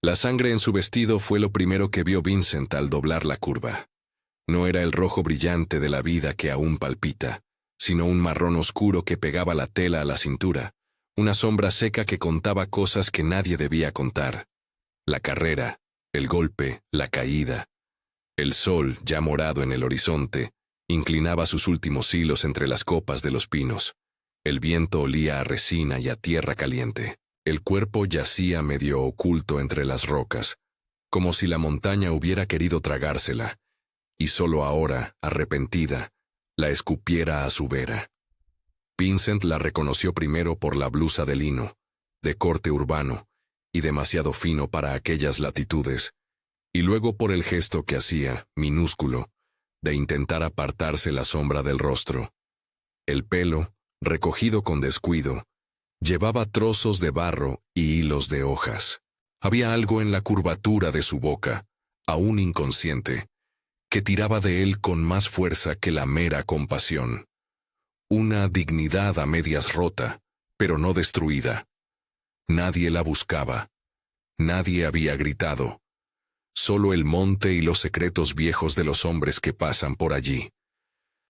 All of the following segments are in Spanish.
La sangre en su vestido fue lo primero que vio Vincent al doblar la curva. No era el rojo brillante de la vida que aún palpita, sino un marrón oscuro que pegaba la tela a la cintura, una sombra seca que contaba cosas que nadie debía contar. La carrera, el golpe, la caída. El sol, ya morado en el horizonte, inclinaba sus últimos hilos entre las copas de los pinos. El viento olía a resina y a tierra caliente. El cuerpo yacía medio oculto entre las rocas, como si la montaña hubiera querido tragársela, y solo ahora, arrepentida, la escupiera a su vera. Vincent la reconoció primero por la blusa de lino, de corte urbano, y demasiado fino para aquellas latitudes, y luego por el gesto que hacía, minúsculo, de intentar apartarse la sombra del rostro. El pelo, recogido con descuido, llevaba trozos de barro y hilos de hojas. Había algo en la curvatura de su boca, aún inconsciente, que tiraba de él con más fuerza que la mera compasión. Una dignidad a medias rota, pero no destruida. Nadie la buscaba. Nadie había gritado. Solo el monte y los secretos viejos de los hombres que pasan por allí.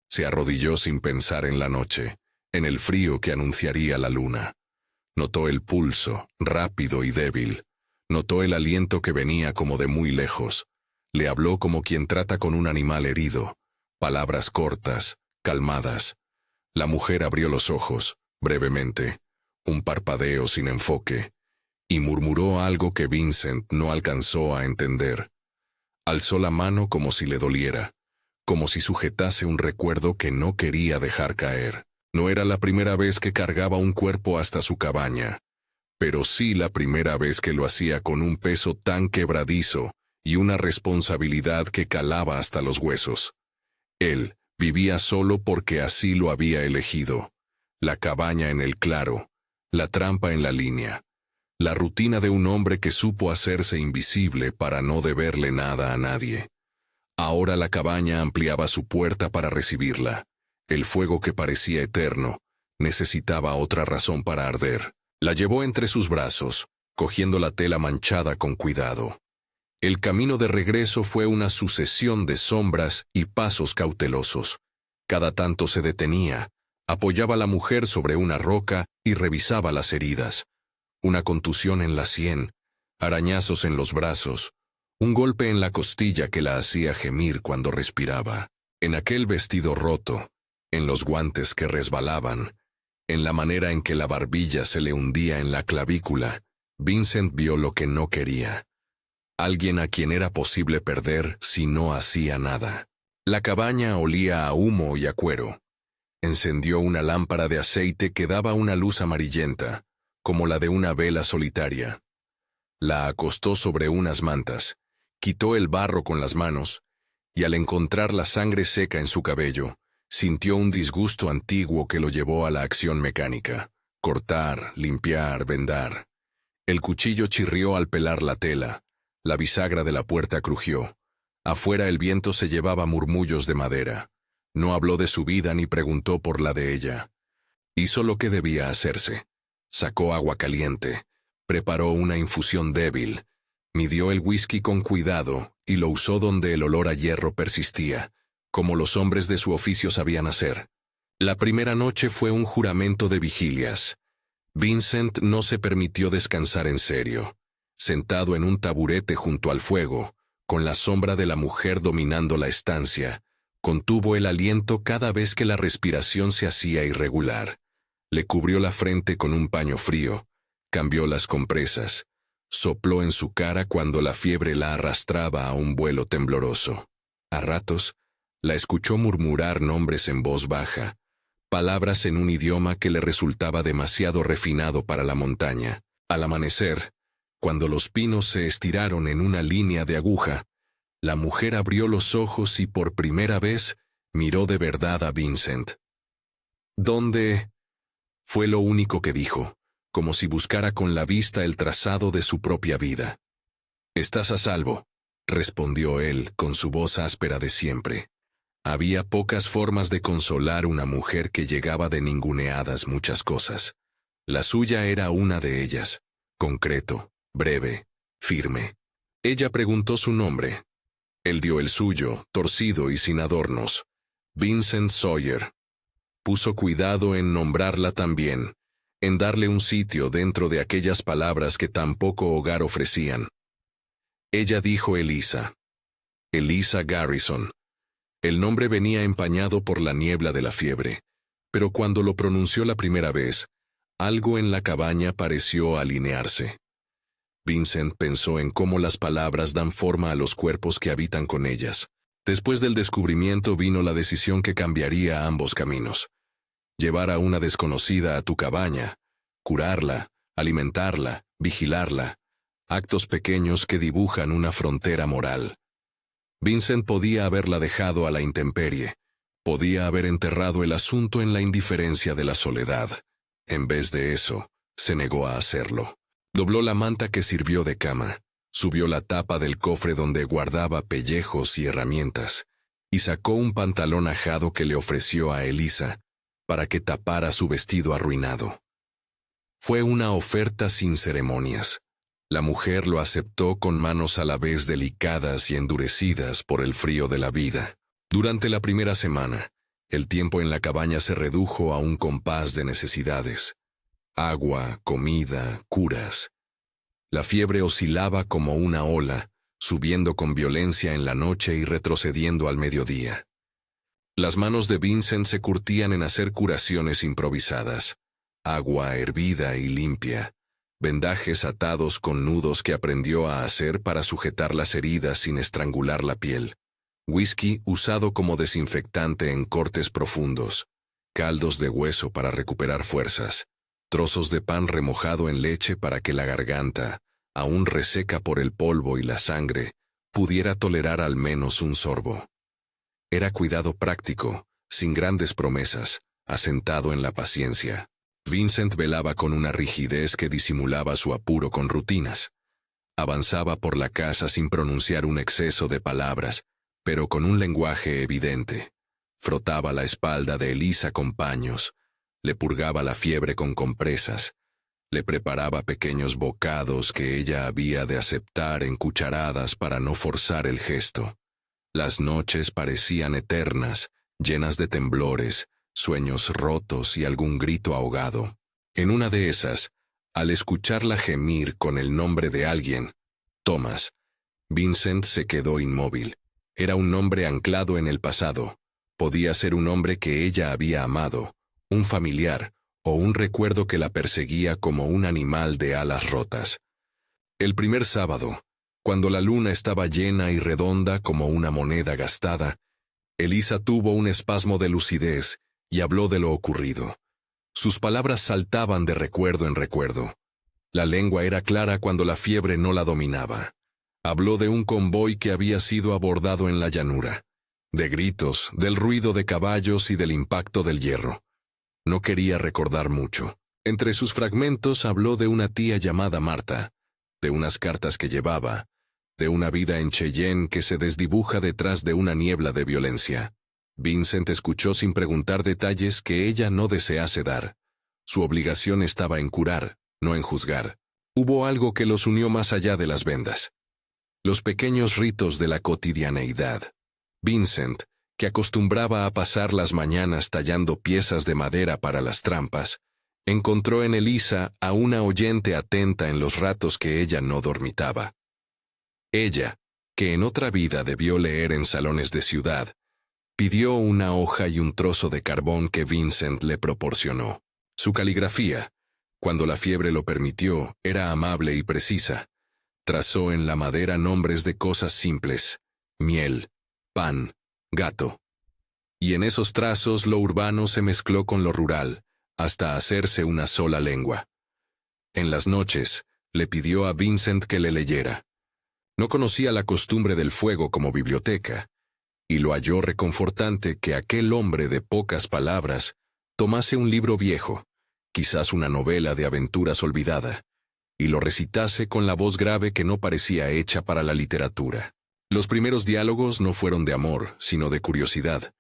Se arrodilló sin pensar en la noche, en el frío que anunciaría la luna. Notó el pulso, rápido y débil. Notó el aliento que venía como de muy lejos. Le habló como quien trata con un animal herido. Palabras cortas, calmadas. La mujer abrió los ojos, brevemente, un parpadeo sin enfoque, y murmuró algo que Vincent no alcanzó a entender. Alzó la mano como si le doliera, como si sujetase un recuerdo que no quería dejar caer. No era la primera vez que cargaba un cuerpo hasta su cabaña, pero sí la primera vez que lo hacía con un peso tan quebradizo y una responsabilidad que calaba hasta los huesos. Él vivía solo porque así lo había elegido. La cabaña en el claro, la trampa en la línea, la rutina de un hombre que supo hacerse invisible para no deberle nada a nadie. Ahora la cabaña ampliaba su puerta para recibirla. El fuego que parecía eterno necesitaba otra razón para arder. La llevó entre sus brazos, cogiendo la tela manchada con cuidado. El camino de regreso fue una sucesión de sombras y pasos cautelosos. Cada tanto se detenía, apoyaba a la mujer sobre una roca y revisaba las heridas. Una contusión en la sien, arañazos en los brazos, un golpe en la costilla que la hacía gemir cuando respiraba. En aquel vestido roto, en los guantes que resbalaban, en la manera en que la barbilla se le hundía en la clavícula, Vincent vio lo que no quería. Alguien a quien era posible perder si no hacía nada. La cabaña olía a humo y a cuero. Encendió una lámpara de aceite que daba una luz amarillenta, como la de una vela solitaria. La acostó sobre unas mantas, quitó el barro con las manos, y al encontrar la sangre seca en su cabello, sintió un disgusto antiguo que lo llevó a la acción mecánica. Cortar, limpiar, vendar. El cuchillo chirrió al pelar la tela. La bisagra de la puerta crujió. Afuera el viento se llevaba murmullos de madera. No habló de su vida ni preguntó por la de ella. Hizo lo que debía hacerse. Sacó agua caliente. Preparó una infusión débil. Midió el whisky con cuidado y lo usó donde el olor a hierro persistía, como los hombres de su oficio sabían hacer. La primera noche fue un juramento de vigilias. Vincent no se permitió descansar en serio. Sentado en un taburete junto al fuego, con la sombra de la mujer dominando la estancia, contuvo el aliento cada vez que la respiración se hacía irregular. Le cubrió la frente con un paño frío, cambió las compresas, sopló en su cara cuando la fiebre la arrastraba a un vuelo tembloroso. A ratos, la escuchó murmurar nombres en voz baja, palabras en un idioma que le resultaba demasiado refinado para la montaña. Al amanecer, cuando los pinos se estiraron en una línea de aguja, la mujer abrió los ojos y por primera vez miró de verdad a Vincent. ¿Dónde? Fue lo único que dijo, como si buscara con la vista el trazado de su propia vida. «Estás a salvo», respondió él con su voz áspera de siempre. Había pocas formas de consolar una mujer que llegaba de ninguneadas muchas cosas. La suya era una de ellas, concreto, breve, firme. Ella preguntó su nombre. Él dio el suyo, torcido y sin adornos. Vincent Sawyer. Puso cuidado en nombrarla también, en darle un sitio dentro de aquellas palabras que tan poco hogar ofrecían. Ella dijo Elisa. Elisa Garrison. El nombre venía empañado por la niebla de la fiebre, pero cuando lo pronunció la primera vez, algo en la cabaña pareció alinearse. Vincent pensó en cómo las palabras dan forma a los cuerpos que habitan con ellas. Después del descubrimiento vino la decisión que cambiaría ambos caminos. Llevar a una desconocida a tu cabaña, curarla, alimentarla, vigilarla, actos pequeños que dibujan una frontera moral. Vincent podía haberla dejado a la intemperie, podía haber enterrado el asunto en la indiferencia de la soledad. En vez de eso, se negó a hacerlo. Dobló la manta que sirvió de cama, subió la tapa del cofre donde guardaba pellejos y herramientas, y sacó un pantalón ajado que le ofreció a Elisa, para que tapara su vestido arruinado. Fue una oferta sin ceremonias. La mujer lo aceptó con manos a la vez delicadas y endurecidas por el frío de la vida. Durante la primera semana, el tiempo en la cabaña se redujo a un compás de necesidades. Agua, comida, curas. La fiebre oscilaba como una ola, subiendo con violencia en la noche y retrocediendo al mediodía. Las manos de Vincent se curtían en hacer curaciones improvisadas. Agua hervida y limpia, vendajes atados con nudos que aprendió a hacer para sujetar las heridas sin estrangular la piel, whisky usado como desinfectante en cortes profundos, caldos de hueso para recuperar fuerzas, trozos de pan remojado en leche para que la garganta, aún reseca por el polvo y la sangre, pudiera tolerar al menos un sorbo. Era cuidado práctico, sin grandes promesas, asentado en la paciencia. Vincent velaba con una rigidez que disimulaba su apuro con rutinas. Avanzaba por la casa sin pronunciar un exceso de palabras, pero con un lenguaje evidente. Frotaba la espalda de Elisa con paños, le purgaba la fiebre con compresas, le preparaba pequeños bocados que ella había de aceptar en cucharadas para no forzar el gesto. Las noches parecían eternas, llenas de temblores, sueños rotos y algún grito ahogado. En una de esas, al escucharla gemir con el nombre de alguien, Thomas, Vincent se quedó inmóvil. Era un nombre anclado en el pasado. Podía ser un hombre que ella había amado, un familiar, o un recuerdo que la perseguía como un animal de alas rotas. El primer sábado, cuando la luna estaba llena y redonda como una moneda gastada, Elisa tuvo un espasmo de lucidez y habló de lo ocurrido. Sus palabras saltaban de recuerdo en recuerdo. La lengua era clara cuando la fiebre no la dominaba. Habló de un convoy que había sido abordado en la llanura, de gritos, del ruido de caballos y del impacto del hierro. No quería recordar mucho. Entre sus fragmentos habló de una tía llamada Marta, de unas cartas que llevaba, de una vida en Cheyenne que se desdibuja detrás de una niebla de violencia. Vincent escuchó sin preguntar detalles que ella no desease dar. Su obligación estaba en curar, no en juzgar. Hubo algo que los unió más allá de las vendas. Los pequeños ritos de la cotidianeidad. Vincent, que acostumbraba a pasar las mañanas tallando piezas de madera para las trampas, encontró en Elisa a una oyente atenta en los ratos que ella no dormitaba. Ella, que en otra vida debió leer en salones de ciudad, pidió una hoja y un trozo de carbón que Vincent le proporcionó. Su caligrafía, cuando la fiebre lo permitió, era amable y precisa. Trazó en la madera nombres de cosas simples: miel, pan, gato. Y en esos trazos lo urbano se mezcló con lo rural, hasta hacerse una sola lengua. En las noches, le pidió a Vincent que le leyera. No conocía la costumbre del fuego como biblioteca, y lo halló reconfortante que aquel hombre de pocas palabras tomase un libro viejo, quizás una novela de aventuras olvidada, y lo recitase con la voz grave que no parecía hecha para la literatura. Los primeros diálogos no fueron de amor, sino de curiosidad.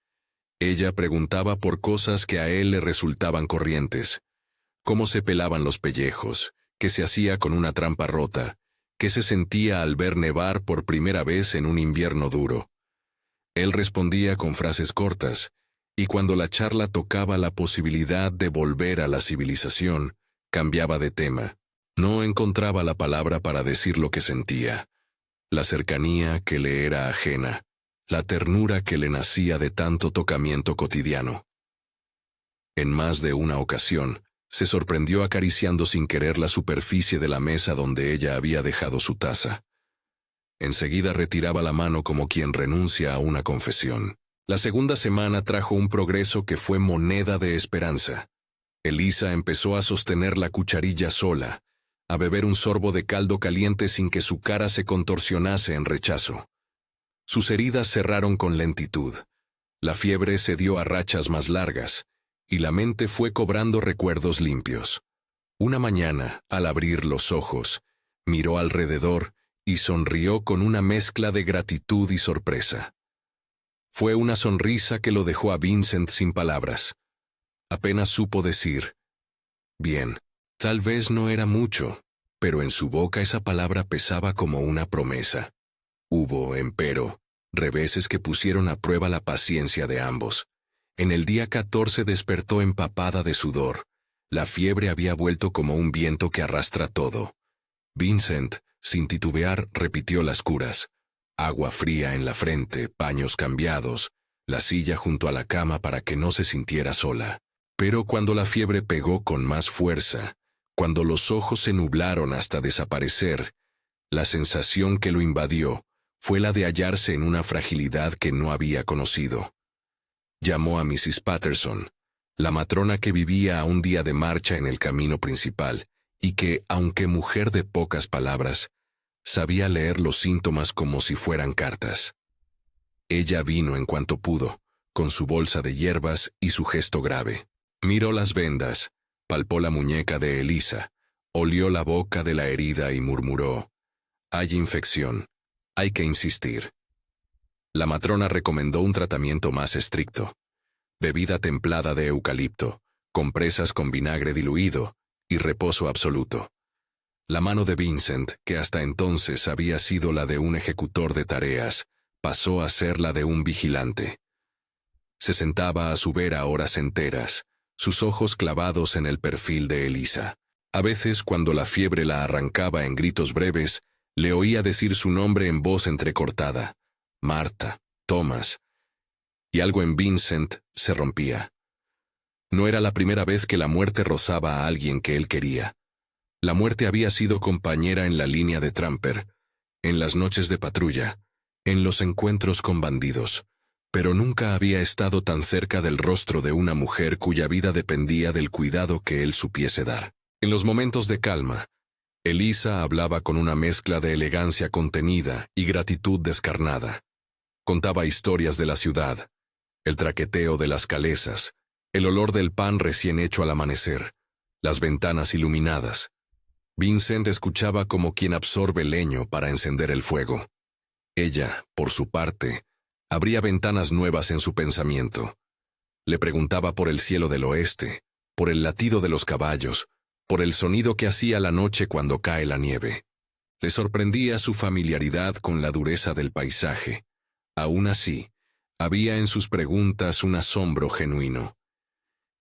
Ella preguntaba por cosas que a él le resultaban corrientes: cómo se pelaban los pellejos, qué se hacía con una trampa rota, qué se sentía al ver nevar por primera vez en un invierno duro. Él respondía con frases cortas, y cuando la charla tocaba la posibilidad de volver a la civilización, cambiaba de tema. No encontraba la palabra para decir lo que sentía, la cercanía que le era ajena, la ternura que le nacía de tanto tocamiento cotidiano. En más de una ocasión, se sorprendió acariciando sin querer la superficie de la mesa donde ella había dejado su taza. Enseguida retiraba la mano como quien renuncia a una confesión. La segunda semana trajo un progreso que fue moneda de esperanza. Elisa empezó a sostener la cucharilla sola, a beber un sorbo de caldo caliente sin que su cara se contorsionase en rechazo. Sus heridas cerraron con lentitud. La fiebre se dio a rachas más largas, y la mente fue cobrando recuerdos limpios. Una mañana, al abrir los ojos, miró alrededor y sonrió con una mezcla de gratitud y sorpresa. Fue una sonrisa que lo dejó a Vincent sin palabras. Apenas supo decir, «Bien». Tal vez no era mucho, pero en su boca esa palabra pesaba como una promesa. Hubo, empero, reveses que pusieron a prueba la paciencia de ambos. En el día 14 despertó empapada de sudor. La fiebre había vuelto como un viento que arrastra todo. Vincent, sin titubear, repitió las curas. Agua fría en la frente, paños cambiados, la silla junto a la cama para que no se sintiera sola. Pero cuando la fiebre pegó con más fuerza, cuando los ojos se nublaron hasta desaparecer, la sensación que lo invadió fue la de hallarse en una fragilidad que no había conocido. Llamó a Mrs. Patterson, la matrona que vivía a un día de marcha en el camino principal, y que, aunque mujer de pocas palabras, sabía leer los síntomas como si fueran cartas. Ella vino en cuanto pudo, con su bolsa de hierbas y su gesto grave. Miró las vendas, palpó la muñeca de Elisa, olió la boca de la herida y murmuró, «Hay infección, hay que insistir». La matrona recomendó un tratamiento más estricto. Bebida templada de eucalipto, compresas con vinagre diluido y reposo absoluto. La mano de Vincent, que hasta entonces había sido la de un ejecutor de tareas, pasó a ser la de un vigilante. Se sentaba a su vera horas enteras, sus ojos clavados en el perfil de Elisa. A veces, cuando la fiebre la arrancaba en gritos breves, le oía decir su nombre en voz entrecortada. Marta, Thomas. Y algo en Vincent se rompía. No era la primera vez que la muerte rozaba a alguien que él quería. La muerte había sido compañera en la línea de Tramper, en las noches de patrulla, en los encuentros con bandidos, pero nunca había estado tan cerca del rostro de una mujer cuya vida dependía del cuidado que él supiese dar. En los momentos de calma, Elisa hablaba con una mezcla de elegancia contenida y gratitud descarnada. Contaba historias de la ciudad, el traqueteo de las calesas, el olor del pan recién hecho al amanecer, las ventanas iluminadas. Vincent escuchaba como quien absorbe leño para encender el fuego. Ella, por su parte, abría ventanas nuevas en su pensamiento. Le preguntaba por el cielo del oeste, por el latido de los caballos, por el sonido que hacía la noche cuando cae la nieve. Le sorprendía su familiaridad con la dureza del paisaje. Aún así, había en sus preguntas un asombro genuino.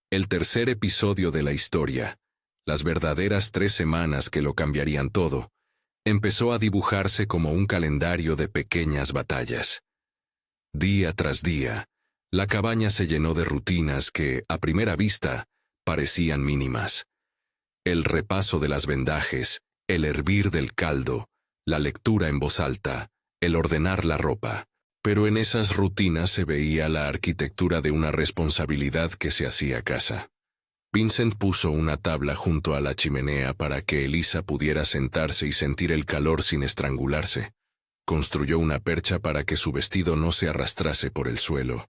El tercer episodio de la historia, las verdaderas 3 semanas que lo cambiarían todo, empezó a dibujarse como un calendario de pequeñas batallas. Día tras día, la cabaña se llenó de rutinas que, a primera vista, parecían mínimas. El repaso de las vendajes, el hervir del caldo, la lectura en voz alta, el ordenar la ropa. Pero en esas rutinas se veía la arquitectura de una responsabilidad que se hacía casa. Vincent puso una tabla junto a la chimenea para que Elisa pudiera sentarse y sentir el calor sin estrangularse. Construyó una percha para que su vestido no se arrastrase por el suelo.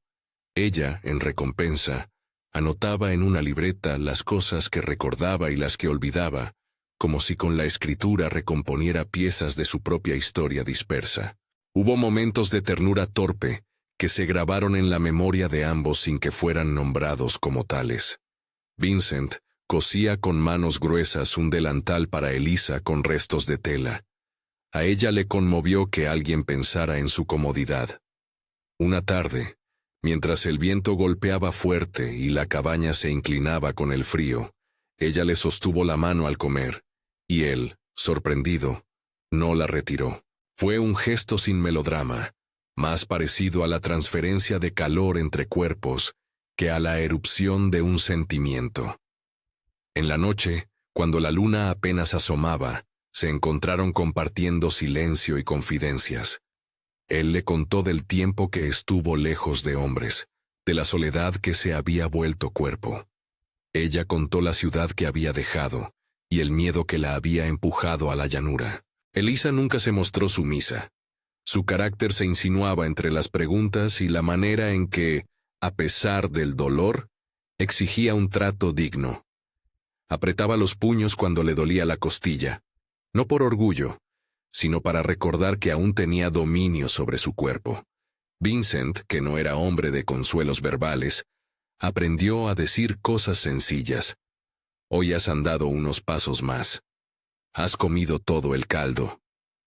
Ella, en recompensa, anotaba en una libreta las cosas que recordaba y las que olvidaba, como si con la escritura recomponiera piezas de su propia historia dispersa. Hubo momentos de ternura torpe que se grabaron en la memoria de ambos sin que fueran nombrados como tales. Vincent cosía con manos gruesas un delantal para Elisa con restos de tela. A ella le conmovió que alguien pensara en su comodidad. Una tarde, mientras el viento golpeaba fuerte y la cabaña se inclinaba con el frío, ella le sostuvo la mano al comer, y él, sorprendido, no la retiró. Fue un gesto sin melodrama, más parecido a la transferencia de calor entre cuerpos que a la erupción de un sentimiento. En la noche, cuando la luna apenas asomaba, se encontraron compartiendo silencio y confidencias. Él le contó del tiempo que estuvo lejos de hombres, de la soledad que se había vuelto cuerpo. Ella contó la ciudad que había dejado y el miedo que la había empujado a la llanura. Elisa nunca se mostró sumisa. Su carácter se insinuaba entre las preguntas y la manera en que, a pesar del dolor, exigía un trato digno. Apretaba los puños cuando le dolía la costilla, no por orgullo, sino para recordar que aún tenía dominio sobre su cuerpo. Vincent, que no era hombre de consuelos verbales, aprendió a decir cosas sencillas. Hoy has andado unos pasos más. Has comido todo el caldo.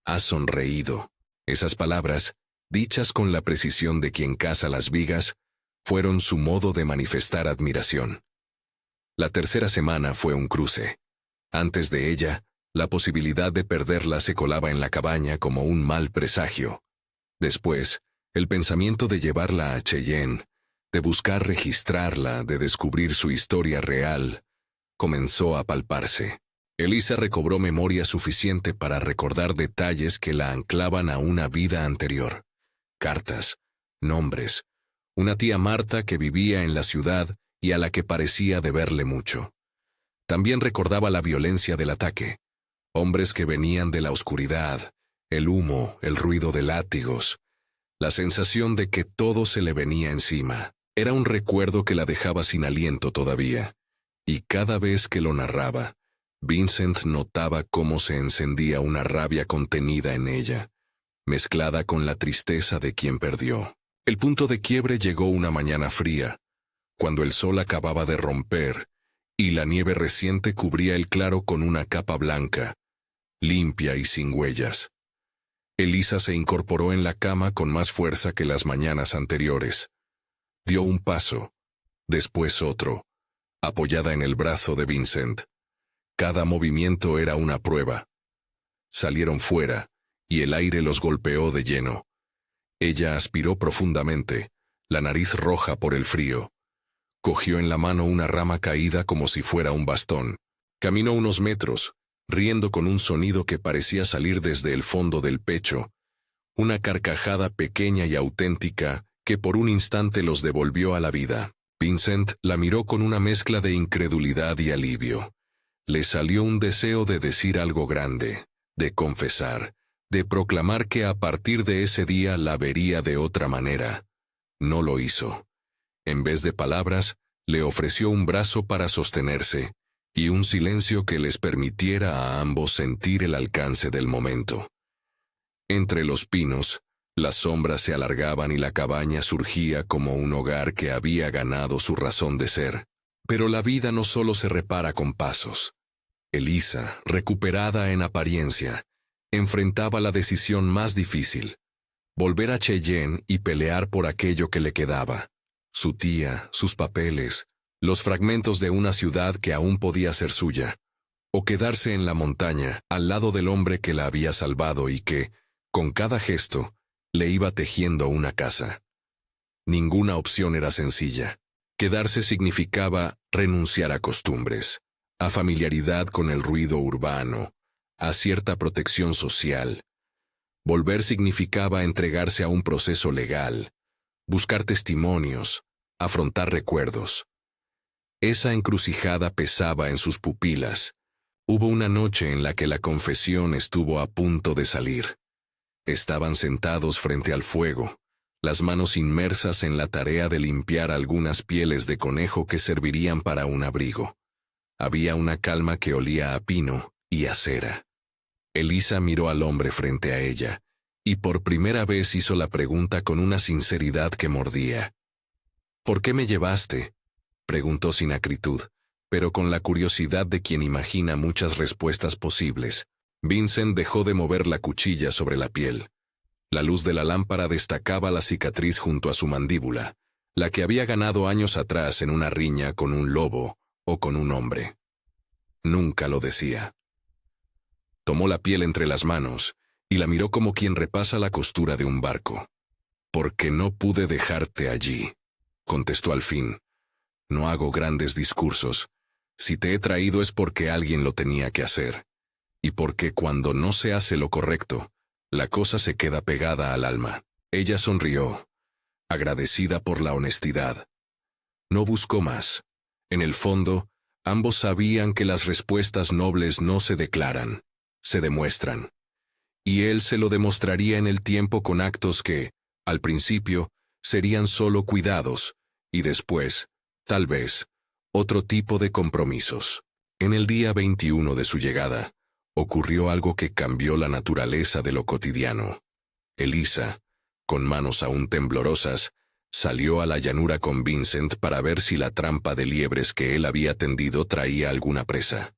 Has sonreído. Esas palabras, dichas con la precisión de quien caza las vigas, fueron su modo de manifestar admiración. La tercera semana fue un cruce. Antes de ella, la posibilidad de perderla se colaba en la cabaña como un mal presagio. Después, el pensamiento de llevarla a Cheyenne, de buscar registrarla, de descubrir su historia real, comenzó a palparse. Elisa recobró memoria suficiente para recordar detalles que la anclaban a una vida anterior. Cartas, nombres, una tía Marta que vivía en la ciudad y a la que parecía deberle mucho. También recordaba la violencia del ataque. Hombres que venían de la oscuridad, el humo, el ruido de látigos, la sensación de que todo se le venía encima. Era un recuerdo que la dejaba sin aliento todavía, y cada vez que lo narraba, Vincent notaba cómo se encendía una rabia contenida en ella, mezclada con la tristeza de quien perdió. El punto de quiebre llegó una mañana fría, cuando el sol acababa de romper, y la nieve reciente cubría el claro con una capa blanca, limpia y sin huellas. Elisa se incorporó en la cama con más fuerza que las mañanas anteriores. Dio un paso, después otro, apoyada en el brazo de Vincent. Cada movimiento era una prueba. Salieron fuera, y el aire los golpeó de lleno. Ella aspiró profundamente, la nariz roja por el frío. Cogió en la mano una rama caída como si fuera un bastón. Caminó unos metros, riendo con un sonido que parecía salir desde el fondo del pecho, una carcajada pequeña y auténtica que por un instante los devolvió a la vida. Vincent la miró con una mezcla de incredulidad y alivio. Le salió un deseo de decir algo grande, de confesar, de proclamar que a partir de ese día la vería de otra manera. No lo hizo. En vez de palabras, le ofreció un brazo para sostenerse, y un silencio que les permitiera a ambos sentir el alcance del momento. Entre los pinos, las sombras se alargaban y la cabaña surgía como un hogar que había ganado su razón de ser. Pero la vida no solo se repara con pasos. Elisa, recuperada en apariencia, enfrentaba la decisión más difícil: volver a Cheyenne y pelear por aquello que le quedaba. Su tía, sus papeles, los fragmentos de una ciudad que aún podía ser suya, o quedarse en la montaña, al lado del hombre que la había salvado y que, con cada gesto, le iba tejiendo una casa. Ninguna opción era sencilla. Quedarse significaba renunciar a costumbres, a familiaridad con el ruido urbano, a cierta protección social. Volver significaba entregarse a un proceso legal, buscar testimonios, afrontar recuerdos. Esa encrucijada pesaba en sus pupilas. Hubo una noche en la que la confesión estuvo a punto de salir. Estaban sentados frente al fuego, las manos inmersas en la tarea de limpiar algunas pieles de conejo que servirían para un abrigo. Había una calma que olía a pino y a cera. Elisa miró al hombre frente a ella, y por primera vez hizo la pregunta con una sinceridad que mordía. «¿Por qué me llevaste?», preguntó sin acritud, pero con la curiosidad de quien imagina muchas respuestas posibles. Vincent dejó de mover la cuchilla sobre la piel. La luz de la lámpara destacaba la cicatriz junto a su mandíbula, la que había ganado años atrás en una riña con un lobo o con un hombre. Nunca lo decía. Tomó la piel entre las manos y la miró como quien repasa la costura de un barco. «Porque no pude dejarte allí», contestó al fin. «No hago grandes discursos. Si te he traído es porque alguien lo tenía que hacer. Y porque cuando no se hace lo correcto, la cosa se queda pegada al alma». Ella sonrió, agradecida por la honestidad. No buscó más. En el fondo, ambos sabían que las respuestas nobles no se declaran, se demuestran. Y él se lo demostraría en el tiempo con actos que, al principio, serían solo cuidados, y después, tal vez, otro tipo de compromisos. En el día 21 de su llegada, ocurrió algo que cambió la naturaleza de lo cotidiano. Elisa, con manos aún temblorosas, salió a la llanura con Vincent para ver si la trampa de liebres que él había tendido traía alguna presa.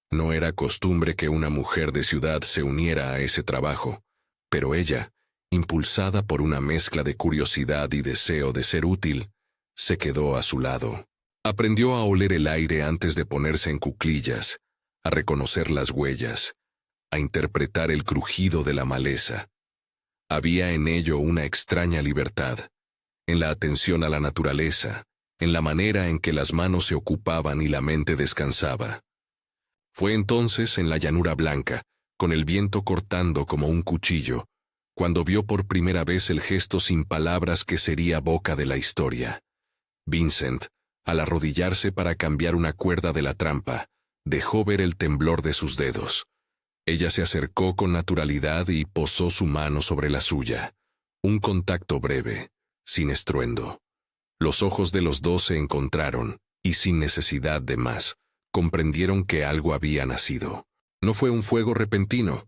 No era costumbre que una mujer de ciudad se uniera a ese trabajo, pero ella, impulsada por una mezcla de curiosidad y deseo de ser útil, se quedó a su lado. Aprendió a oler el aire antes de ponerse en cuclillas, a reconocer las huellas, a interpretar el crujido de la maleza. Había en ello una extraña libertad, en la atención a la naturaleza, en la manera en que las manos se ocupaban y la mente descansaba. Fue entonces en la llanura blanca, con el viento cortando como un cuchillo, cuando vio por primera vez el gesto sin palabras que sería boca de la historia. Vincent, al arrodillarse para cambiar una cuerda de la trampa, dejó ver el temblor de sus dedos. Ella se acercó con naturalidad y posó su mano sobre la suya. Un contacto breve, sin estruendo. Los ojos de los dos se encontraron, y sin necesidad de más, comprendieron que algo había nacido. No fue un fuego repentino,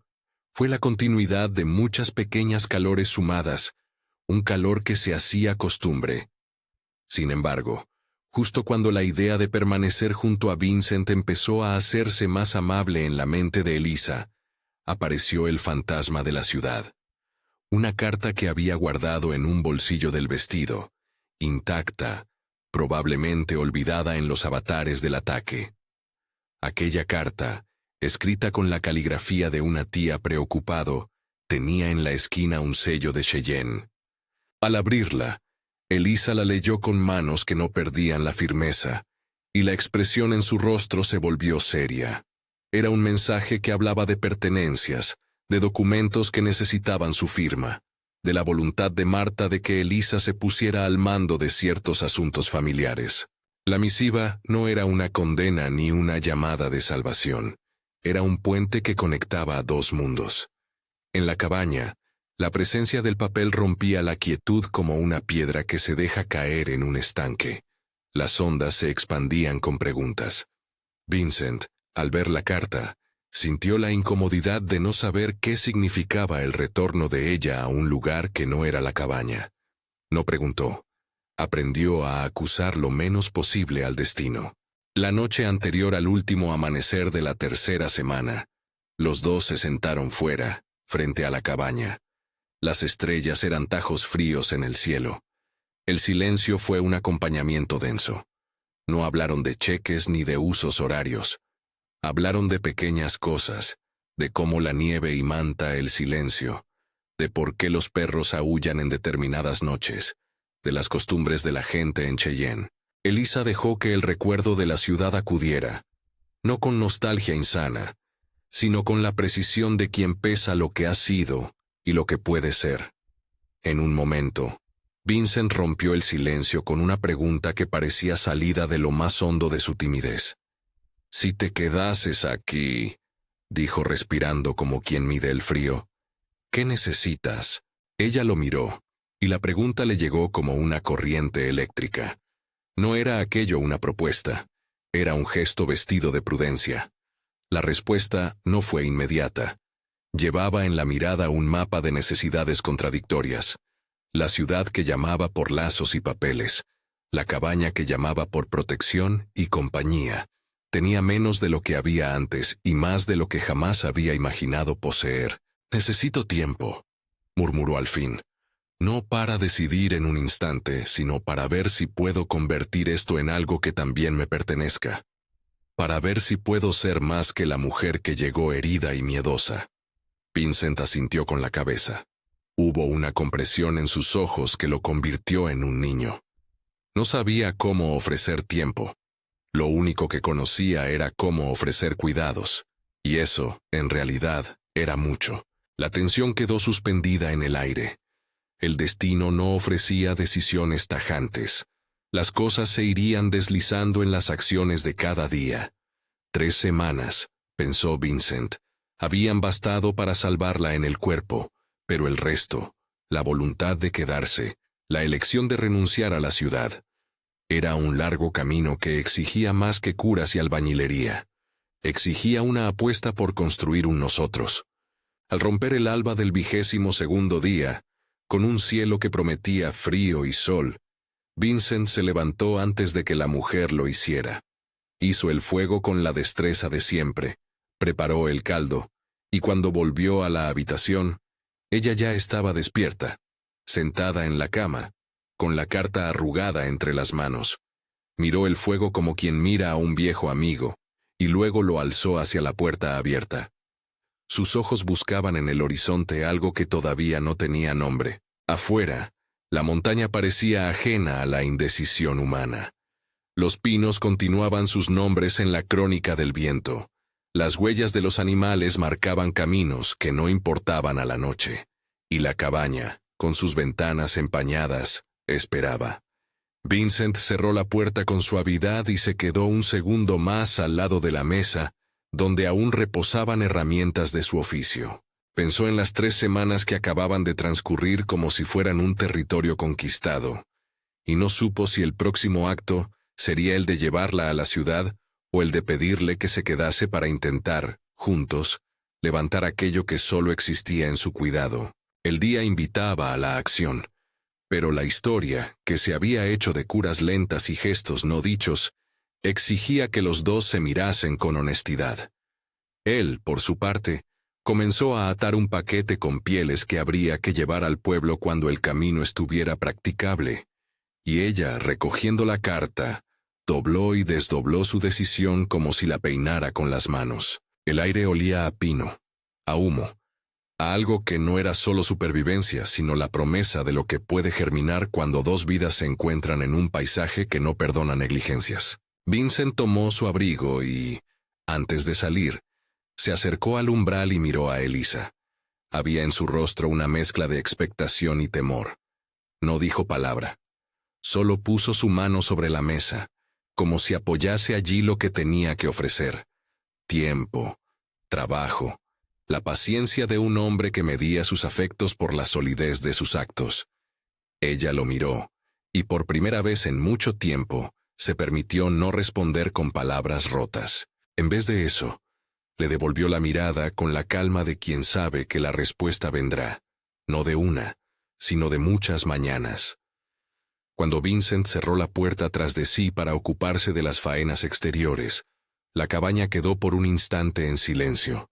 fue la continuidad de muchas pequeñas calores sumadas, un calor que se hacía costumbre. Sin embargo, justo cuando la idea de permanecer junto a Vincent empezó a hacerse más amable en la mente de Elisa, apareció el fantasma de la ciudad. Una carta que había guardado en un bolsillo del vestido, intacta, probablemente olvidada en los avatares del ataque. Aquella carta, escrita con la caligrafía de una tía preocupado, tenía en la esquina un sello de Cheyenne. Al abrirla, Elisa la leyó con manos que no perdían la firmeza, y la expresión en su rostro se volvió seria. Era un mensaje que hablaba de pertenencias, de documentos que necesitaban su firma, de la voluntad de Marta de que Elisa se pusiera al mando de ciertos asuntos familiares. La misiva no era una condena ni una llamada de salvación, era un puente que conectaba a dos mundos. En la cabaña, la presencia del papel rompía la quietud como una piedra que se deja caer en un estanque. Las ondas se expandían con preguntas. Vincent, al ver la carta, sintió la incomodidad de no saber qué significaba el retorno de ella a un lugar que no era la cabaña. No preguntó. Aprendió a acusar lo menos posible al destino. La noche anterior al último amanecer de la tercera semana, los dos se sentaron fuera, frente a la cabaña. Las estrellas eran tajos fríos en el cielo. El silencio fue un acompañamiento denso. No hablaron de cheques ni de usos horarios. Hablaron de pequeñas cosas, de cómo la nieve imanta el silencio, de por qué los perros aúllan en determinadas noches, de las costumbres de la gente en Cheyenne. Elisa dejó que el recuerdo de la ciudad acudiera, no con nostalgia insana, sino con la precisión de quien pesa lo que ha sido y lo que puede ser. En un momento, Vincent rompió el silencio con una pregunta que parecía salida de lo más hondo de su timidez. «Si te quedases aquí», dijo respirando como quien mide el frío, «¿qué necesitas?» Ella lo miró, y la pregunta le llegó como una corriente eléctrica. No era aquello una propuesta, era un gesto vestido de prudencia. La respuesta no fue inmediata. Llevaba en la mirada un mapa de necesidades contradictorias. La ciudad que llamaba por lazos y papeles, la cabaña que llamaba por protección y compañía, Tenía menos de lo que había antes y más de lo que jamás había imaginado poseer. «Necesito tiempo», murmuró al fin. «No para decidir en un instante, sino para ver si puedo convertir esto en algo que también me pertenezca. Para ver si puedo ser más que la mujer que llegó herida y miedosa». Vincent asintió con la cabeza. Hubo una compresión en sus ojos que lo convirtió en un niño. No sabía cómo ofrecer tiempo. Lo único que conocía era cómo ofrecer cuidados. Y eso, en realidad, era mucho. La tensión quedó suspendida en el aire. El destino no ofrecía decisiones tajantes. Las cosas se irían deslizando en las acciones de cada día. 3 semanas, pensó Vincent, habían bastado para salvarla en el cuerpo, pero el resto, la voluntad de quedarse, la elección de renunciar a la ciudad, era un largo camino que exigía más que curas y albañilería. Exigía una apuesta por construir un nosotros. Al romper el alba del 22º día, con un cielo que prometía frío y sol, Vincent se levantó antes de que la mujer lo hiciera. Hizo el fuego con la destreza de siempre, preparó el caldo, y cuando volvió a la habitación, ella ya estaba despierta, sentada en la cama, con la carta arrugada entre las manos. Miró el fuego como quien mira a un viejo amigo, y luego lo alzó hacia la puerta abierta. Sus ojos buscaban en el horizonte algo que todavía no tenía nombre. Afuera, la montaña parecía ajena a la indecisión humana. Los pinos continuaban sus nombres en la crónica del viento. Las huellas de los animales marcaban caminos que no importaban a la noche. Y la cabaña, con sus ventanas empañadas, esperaba. Vincent cerró la puerta con suavidad y se quedó un segundo más al lado de la mesa, donde aún reposaban herramientas de su oficio. Pensó en las 3 semanas que acababan de transcurrir como si fueran un territorio conquistado, y no supo si el próximo acto sería el de llevarla a la ciudad o el de pedirle que se quedase para intentar, juntos, levantar aquello que solo existía en su cuidado. El día invitaba a la acción, pero la historia, que se había hecho de curas lentas y gestos no dichos, exigía que los dos se mirasen con honestidad. Él, por su parte, comenzó a atar un paquete con pieles que habría que llevar al pueblo cuando el camino estuviera practicable, y ella, recogiendo la carta, dobló y desdobló su decisión como si la peinara con las manos. El aire olía a pino, a humo, a algo que no era solo supervivencia, sino la promesa de lo que puede germinar cuando 2 vidas se encuentran en un paisaje que no perdona negligencias. Vincent tomó su abrigo y, antes de salir, se acercó al umbral y miró a Elisa. Había en su rostro una mezcla de expectación y temor. No dijo palabra. Solo puso su mano sobre la mesa, como si apoyase allí lo que tenía que ofrecer. Tiempo, trabajo, la paciencia de un hombre que medía sus afectos por la solidez de sus actos. Ella lo miró, y por primera vez en mucho tiempo, se permitió no responder con palabras rotas. En vez de eso, le devolvió la mirada con la calma de quien sabe que la respuesta vendrá, no de una, sino de muchas mañanas. Cuando Vincent cerró la puerta tras de sí para ocuparse de las faenas exteriores, la cabaña quedó por un instante en silencio.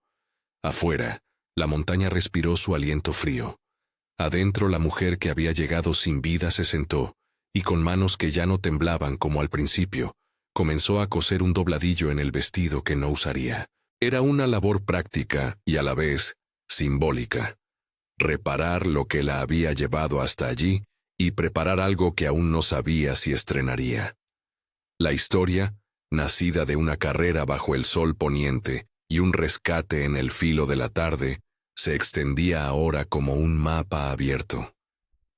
Afuera, la montaña respiró su aliento frío. Adentro, la mujer que había llegado sin vida se sentó, y con manos que ya no temblaban como al principio, comenzó a coser un dobladillo en el vestido que no usaría. Era una labor práctica y a la vez simbólica. Reparar lo que la había llevado hasta allí y preparar algo que aún no sabía si estrenaría. La historia, nacida de una carrera bajo el sol poniente y un rescate en el filo de la tarde, se extendía ahora como un mapa abierto.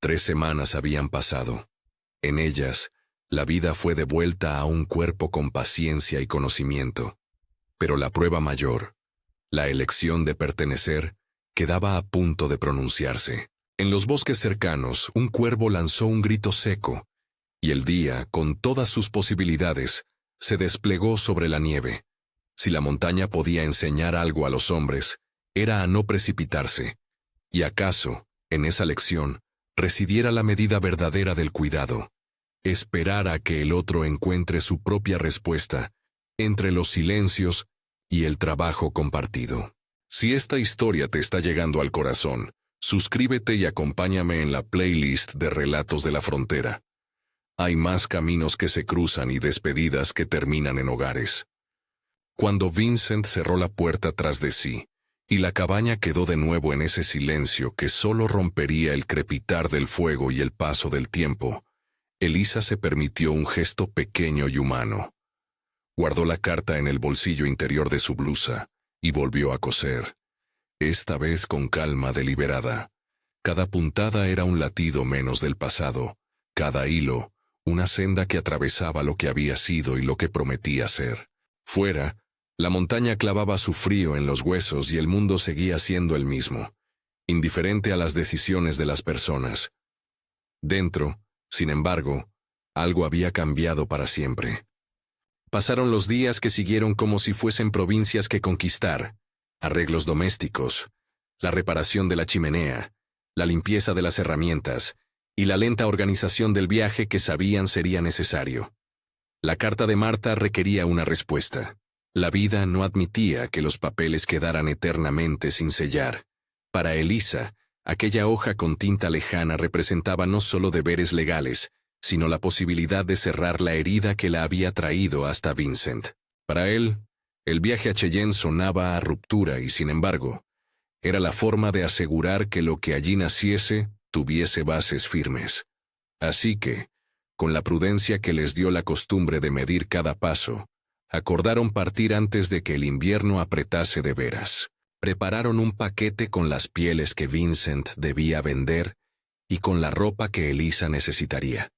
3 semanas habían pasado. En ellas, la vida fue devuelta a un cuerpo con paciencia y conocimiento. Pero la prueba mayor, la elección de pertenecer, quedaba a punto de pronunciarse. En los bosques cercanos, un cuervo lanzó un grito seco, y el día, con todas sus posibilidades, se desplegó sobre la nieve. Si la montaña podía enseñar algo a los hombres, era a no precipitarse. Y acaso, en esa lección, residiera la medida verdadera del cuidado. Esperar a que el otro encuentre su propia respuesta, entre los silencios y el trabajo compartido. Si esta historia te está llegando al corazón, suscríbete y acompáñame en la playlist de Relatos de la Frontera. Hay más caminos que se cruzan y despedidas que terminan en hogares. Cuando Vincent cerró la puerta tras de sí, y la cabaña quedó de nuevo en ese silencio que solo rompería el crepitar del fuego y el paso del tiempo, Elisa se permitió un gesto pequeño y humano. Guardó la carta en el bolsillo interior de su blusa y volvió a coser, esta vez con calma deliberada. Cada puntada era un latido menos del pasado, cada hilo, una senda que atravesaba lo que había sido y lo que prometía ser. Fuera, la montaña clavaba su frío en los huesos y el mundo seguía siendo el mismo, indiferente a las decisiones de las personas. Dentro, sin embargo, algo había cambiado para siempre. Pasaron los días que siguieron como si fuesen provincias que conquistar, arreglos domésticos, la reparación de la chimenea, la limpieza de las herramientas y la lenta organización del viaje que sabían sería necesario. La carta de Marta requería una respuesta. La vida no admitía que los papeles quedaran eternamente sin sellar. Para Elisa, aquella hoja con tinta lejana representaba no solo deberes legales, sino la posibilidad de cerrar la herida que la había traído hasta Vincent. Para él, el viaje a Cheyenne sonaba a ruptura y, sin embargo, era la forma de asegurar que lo que allí naciese tuviese bases firmes. Así que, con la prudencia que les dio la costumbre de medir cada paso, acordaron partir antes de que el invierno apretase de veras. Prepararon un paquete con las pieles que Vincent debía vender y con la ropa que Elisa necesitaría.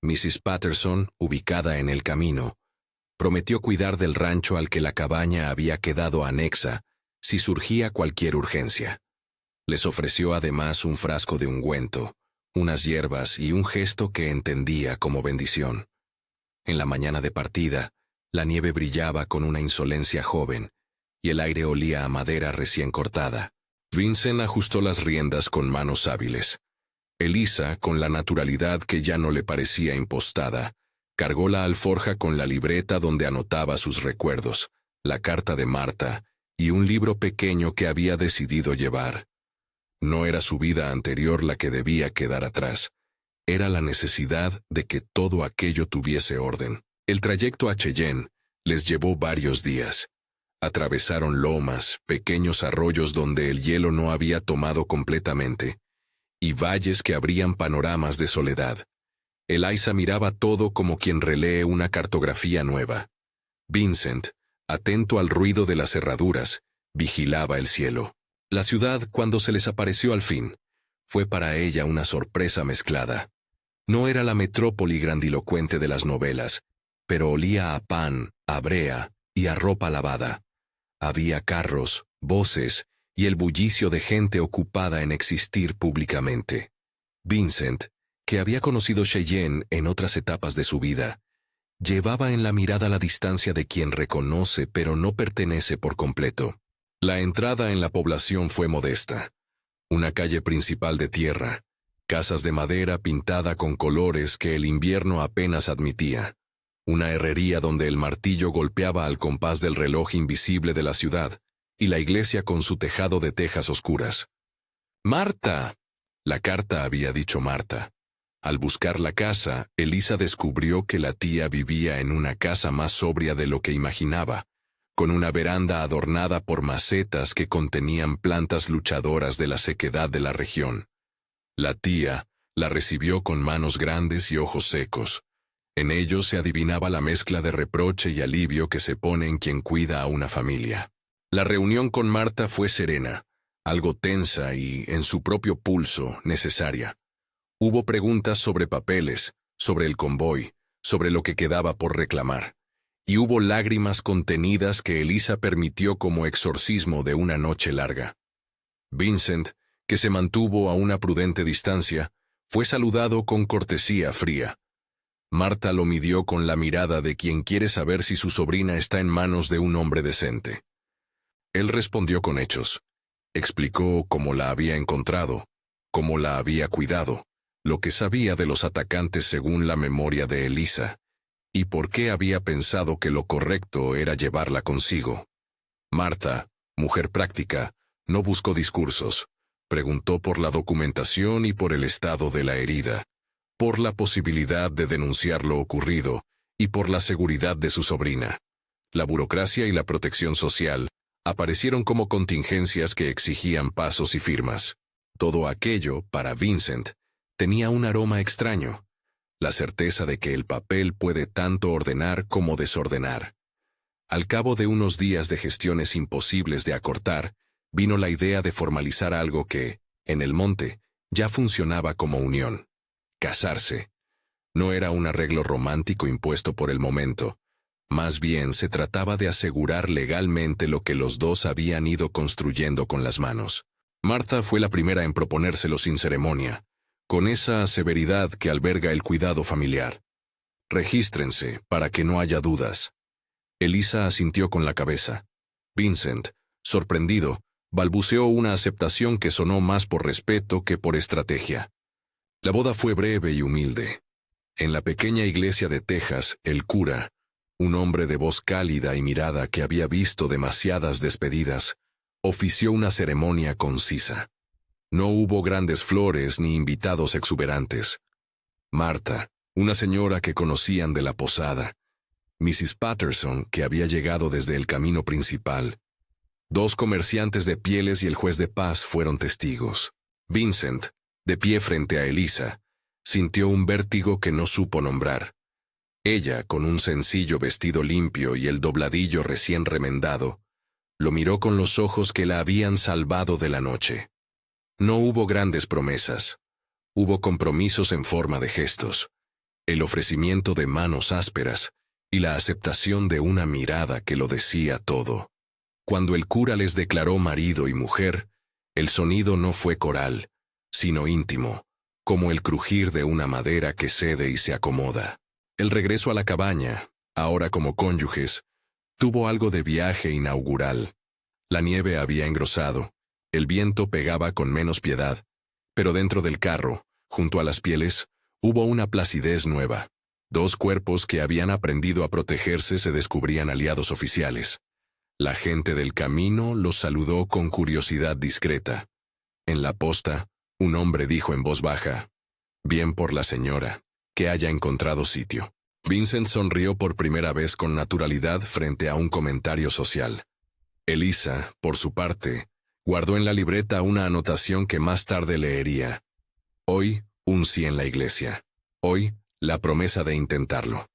Mrs. Patterson, ubicada en el camino, prometió cuidar del rancho al que la cabaña había quedado anexa si surgía cualquier urgencia. Les ofreció además un frasco de ungüento, unas hierbas y un gesto que entendía como bendición. En la mañana de partida, la nieve brillaba con una insolencia joven, y el aire olía a madera recién cortada. Vincent ajustó las riendas con manos hábiles. Elisa, con la naturalidad que ya no le parecía impostada, cargó la alforja con la libreta donde anotaba sus recuerdos, la carta de Marta y un libro pequeño que había decidido llevar. No era su vida anterior la que debía quedar atrás, era la necesidad de que todo aquello tuviese orden. El trayecto a Cheyenne les llevó varios días. Atravesaron lomas, pequeños arroyos donde el hielo no había tomado completamente, y valles que abrían panoramas de soledad. Elisa miraba todo como quien relee una cartografía nueva. Vincent, atento al ruido de las herraduras, vigilaba el cielo. La ciudad, cuando se les apareció al fin, fue para ella una sorpresa mezclada. No era la metrópoli grandilocuente de las novelas, pero olía a pan, a brea y a ropa lavada. Había carros, voces y el bullicio de gente ocupada en existir públicamente. Vincent, que había conocido Cheyenne en otras etapas de su vida, llevaba en la mirada la distancia de quien reconoce pero no pertenece por completo. La entrada en la población fue modesta. Una calle principal de tierra, casas de madera pintada con colores que el invierno apenas admitía, una herrería donde el martillo golpeaba al compás del reloj invisible de la ciudad, y la iglesia con su tejado de tejas oscuras. ¡Marta! La carta había dicho Marta. Al buscar la casa, Elisa descubrió que la tía vivía en una casa más sobria de lo que imaginaba, con una veranda adornada por macetas que contenían plantas luchadoras de la sequedad de la región. La tía la recibió con manos grandes y ojos secos. En ellos se adivinaba la mezcla de reproche y alivio que se pone en quien cuida a una familia. La reunión con Marta fue serena, algo tensa y, en su propio pulso, necesaria. Hubo preguntas sobre papeles, sobre el convoy, sobre lo que quedaba por reclamar. Y hubo lágrimas contenidas que Elisa permitió como exorcismo de una noche larga. Vincent, que se mantuvo a una prudente distancia, fue saludado con cortesía fría. Marta lo midió con la mirada de quien quiere saber si su sobrina está en manos de un hombre decente. Él respondió con hechos. Explicó cómo la había encontrado, cómo la había cuidado, lo que sabía de los atacantes según la memoria de Elisa, ¿Y por qué había pensado que lo correcto era llevarla consigo? Marta, mujer práctica, no buscó discursos. Preguntó por la documentación y por el estado de la herida, por la posibilidad de denunciar lo ocurrido y por la seguridad de su sobrina. La burocracia y la protección social aparecieron como contingencias que exigían pasos y firmas. Todo aquello, para Vincent, tenía un aroma extraño, la certeza de que el papel puede tanto ordenar como desordenar. Al cabo de unos días de gestiones imposibles de acortar, vino la idea de formalizar algo que, en el monte, ya funcionaba como unión. Casarse. No era un arreglo romántico impuesto por el momento. Más bien se trataba de asegurar legalmente lo que los dos habían ido construyendo con las manos. Marta fue la primera en proponérselo sin ceremonia, con esa severidad que alberga el cuidado familiar. Regístrense, para que no haya dudas. Elisa asintió con la cabeza. Vincent, sorprendido, balbuceó una aceptación que sonó más por respeto que por estrategia. La boda fue breve y humilde. En la pequeña iglesia de Texas, el cura, un hombre de voz cálida y mirada que había visto demasiadas despedidas, ofició una ceremonia concisa. No hubo grandes flores ni invitados exuberantes. Marta, una señora que conocían de la posada, Mrs. Patterson, que había llegado desde el camino principal, 2 comerciantes de pieles y el juez de paz fueron testigos. Vincent, de pie frente a Elisa, sintió un vértigo que no supo nombrar. Ella, con un sencillo vestido limpio y el dobladillo recién remendado, lo miró con los ojos que la habían salvado de la noche. No hubo grandes promesas. Hubo compromisos en forma de gestos, el ofrecimiento de manos ásperas y la aceptación de una mirada que lo decía todo. Cuando el cura les declaró marido y mujer, el sonido no fue coral, sino íntimo, como el crujir de una madera que cede y se acomoda. El regreso a la cabaña, ahora como cónyuges, tuvo algo de viaje inaugural. La nieve había engrosado, el viento pegaba con menos piedad, pero dentro del carro, junto a las pieles, hubo una placidez nueva. 2 cuerpos que habían aprendido a protegerse se descubrían aliados oficiales. La gente del camino los saludó con curiosidad discreta. En la posta, un hombre dijo en voz baja, «Bien por la señora, que haya encontrado sitio». Vincent sonrió por primera vez con naturalidad frente a un comentario social. Elisa, por su parte, guardó en la libreta una anotación que más tarde leería. Hoy, un sí en la iglesia. Hoy, la promesa de intentarlo.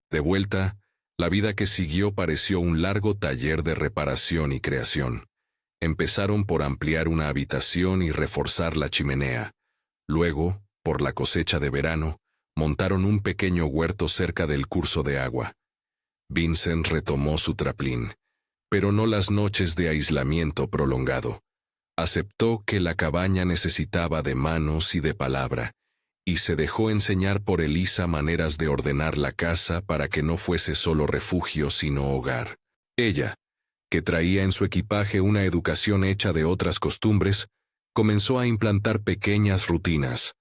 De vuelta, la vida que siguió pareció un largo taller de reparación y creación. Empezaron por ampliar una habitación y reforzar la chimenea. Luego, por la cosecha de verano, montaron un pequeño huerto cerca del curso de agua. Vincent retomó su traplín, pero no las noches de aislamiento prolongado. Aceptó que la cabaña necesitaba de manos y de palabra, y se dejó enseñar por Elisa maneras de ordenar la casa para que no fuese solo refugio sino hogar. Ella, que traía en su equipaje una educación hecha de otras costumbres, comenzó a implantar pequeñas rutinas,